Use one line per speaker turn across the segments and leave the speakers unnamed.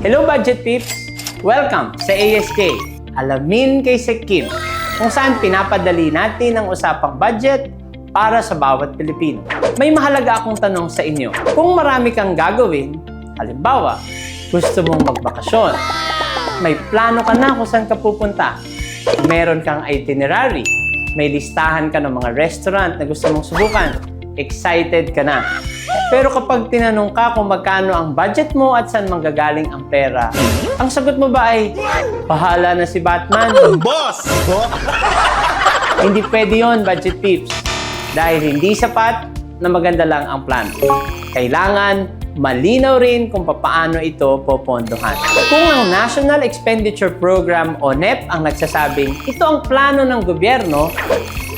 Hello Budget Peeps! Welcome sa ASK, Alamin kay Sec Kim, kung saan pinapadali natin ang usapang budget para sa bawat Pilipino. May mahalaga akong tanong sa inyo. Kung marami kang gagawin, halimbawa, gusto mong magbakasyon, may plano ka na kung saan ka pupunta, meron kang itinerary, may listahan ka ng mga restaurant na gusto mong subukan, excited ka na. Pero kapag tinanong ka kung magkano ang budget mo at saan manggagaling ang pera, ang sagot mo ba ay, bahala na si Batman?
Boss!
Hindi pwede yun, Budget Peeps. Dahil hindi sapat na maganda lang ang plano. Kailangan malinaw rin kung paano ito popondohan. Kung ang National Expenditure Program o NEP ang nagsasabing ito ang plano ng gobyerno,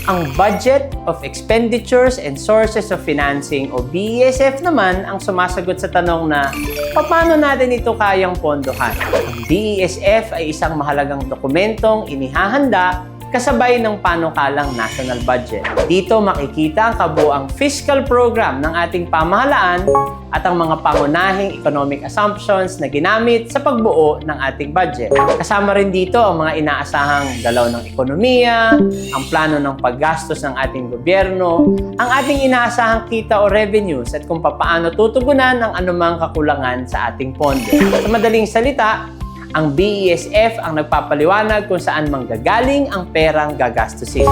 ang Budget of Expenditures and Sources of Financing o BESF naman ang sumasagot sa tanong na paano natin ito kayang pondohan. Ang BESF ay isang mahalagang dokumentong inihahanda kasabay ng panukalang national budget. Dito makikita ang kabuuang fiscal program ng ating pamahalaan at ang mga pangunahing economic assumptions na ginamit sa pagbuo ng ating budget. Kasama rin dito ang mga inaasahang galaw ng ekonomiya, ang plano ng paggastos ng ating gobyerno, ang ating inaasahang kita o revenues at kung paano tutugunan ang anumang kakulangan sa ating pondo. Sa madaling salita, ang BESF ang nagpapaliwanag kung saan manggagaling ang perang gagastusin.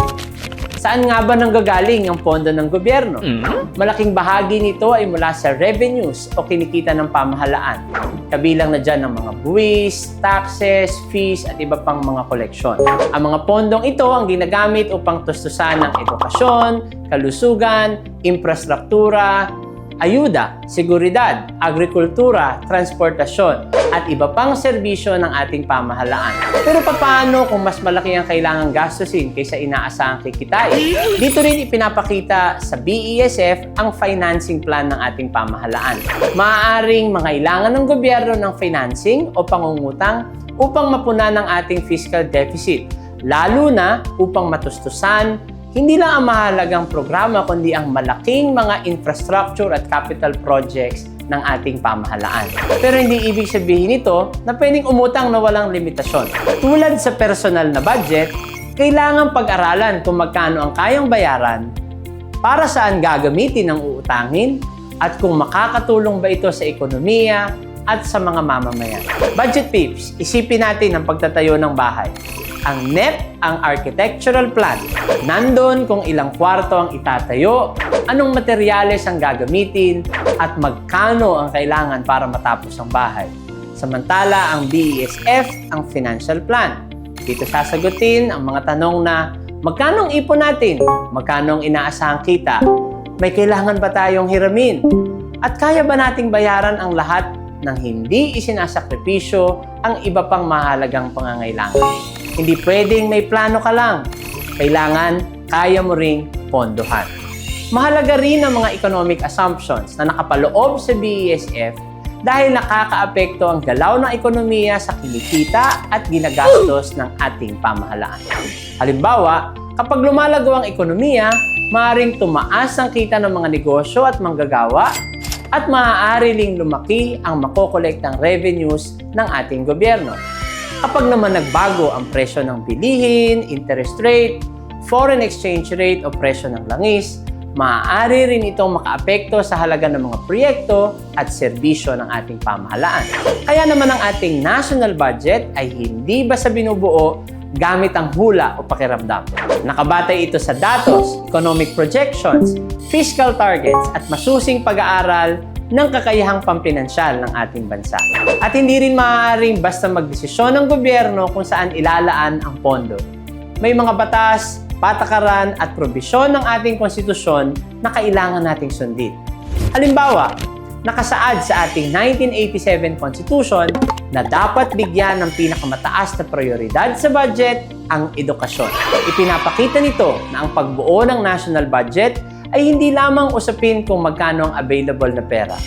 Saan nga ba nanggagaling ang pondo ng gobyerno? Malaking bahagi nito ay mula sa revenues o kinikita ng pamahalaan. Kabilang na dyan ang mga buwis, taxes, fees at iba pang mga koleksyon. Ang mga pondong ito ang ginagamit upang tustusan ng edukasyon, kalusugan, infrastruktura, ayuda, seguridad, agrikultura, transportasyon, at iba pang serbisyo ng ating pamahalaan. Pero paano kung mas malaki ang kailangang gastusin kaysa inaasahang kikitain? Dito rin ipinapakita sa BESF ang financing plan ng ating pamahalaan. Maaaring mangailangan ng gobyerno ng financing o pangungutang upang mapunan ang ating fiscal deficit, lalo na upang matustusan hindi lang ang mahalagang programa kundi ang malaking mga infrastructure at capital projects ng ating pamahalaan. Pero hindi ibig sabihin ito na pwedeng umutang na walang limitasyon. Tulad sa personal na budget, kailangan pag-aralan kung magkano ang kayang bayaran, para saan gagamitin ang uutangin, at kung makakatulong ba ito sa ekonomiya at sa mga mamamayan. Budget Peeps, isipin natin ang pagtatayo ng bahay. Ang NEP, ang architectural plan. Nandun kung ilang kwarto ang itatayo, anong materyales ang gagamitin, at magkano ang kailangan para matapos ang bahay. Samantala, ang BESF, ang financial plan. Dito sasagutin ang mga tanong na magkano ang ipon natin, magkano ang inaasahang kita, may kailangan ba tayong hiramin, at kaya ba nating bayaran ang lahat ng hindi isinasakripisyo ang iba pang mahalagang pangangailangan. Hindi pwedeng may plano ka lang. Kailangan kaya mo ring pondohan. Mahalaga rin ang mga economic assumptions na nakapaloob sa BESF dahil nakakaapekto ang galaw ng ekonomiya sa kinikita at ginagastos ng ating pamahalaan. Halimbawa, kapag lumalago ang ekonomiya, maaaring tumaas ang kita ng mga negosyo at manggagawa at maaari ring lumaki ang makokolektang revenues ng ating gobyerno. Kapag naman nagbago ang presyo ng bilihin, interest rate, foreign exchange rate o presyo ng langis, maaari rin itong makaapekto sa halaga ng mga proyekto at serbisyo ng ating pamahalaan. Kaya naman ang ating national budget ay hindi basta binubuo gamit ang hula o pakiramdam. Nakabatay ito sa datos, economic projections, fiscal targets at masusing pag-aaral ng kakayahang pampinansyal ng ating bansa. At hindi rin maaaring basta magdesisyon ng gobyerno kung saan ilalaan ang pondo. May mga batas, patakaran at probisyon ng ating konstitusyon na kailangan nating sundin. Halimbawa, nakasaad sa ating 1987 Constitution na dapat bigyan ng pinakamataas na prioridad sa budget ang edukasyon. Ipinapakita nito na ang pagbuo ng national budget ay hindi lamang usapin kung magkano ang available na pera.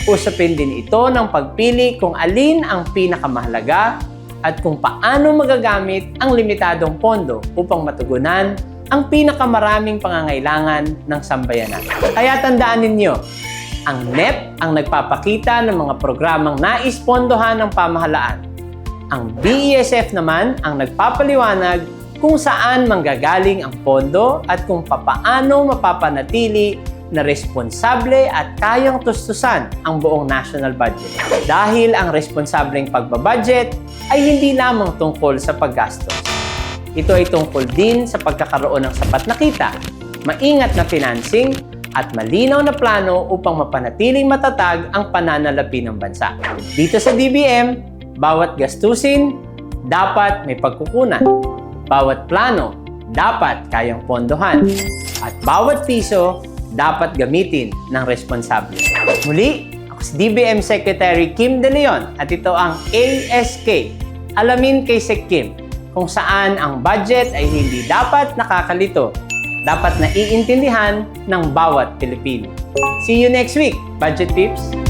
Usapin din ito ng pagpili kung alin ang pinakamahalaga at kung paano magagamit ang limitadong pondo upang matugunan ang pinakamaraming pangangailangan ng sambayanan. Kaya tandaan ninyo, Ang NEP ang nagpapakita ng mga programang naispondohan ng pamahalaan. Ang BESF naman ang nagpapaliwanag kung saan manggagaling ang pondo at kung papaano mapapanatili na responsable at kayang tustusan ang buong national budget. Dahil ang responsableng pagbabudget ay hindi lamang tungkol sa paggastos. Ito ay tungkol din sa pagkakaroon ng sapat na kita, maingat na financing, at malinaw na plano upang mapanatiling matatag ang pananalapi ng bansa. Dito sa DBM, bawat gastusin, dapat may pagkukunan. Bawat plano, dapat kayang pondohan. At bawat piso, dapat gamitin ng responsable. Muli, ako si DBM Secretary Kim De Leon at ito ang ASK, Alamin kay Sec Kim, kung saan ang budget ay hindi dapat nakakalito, dapat naiintindihan ng bawat Pilipino. See you next week, Budget Peeps!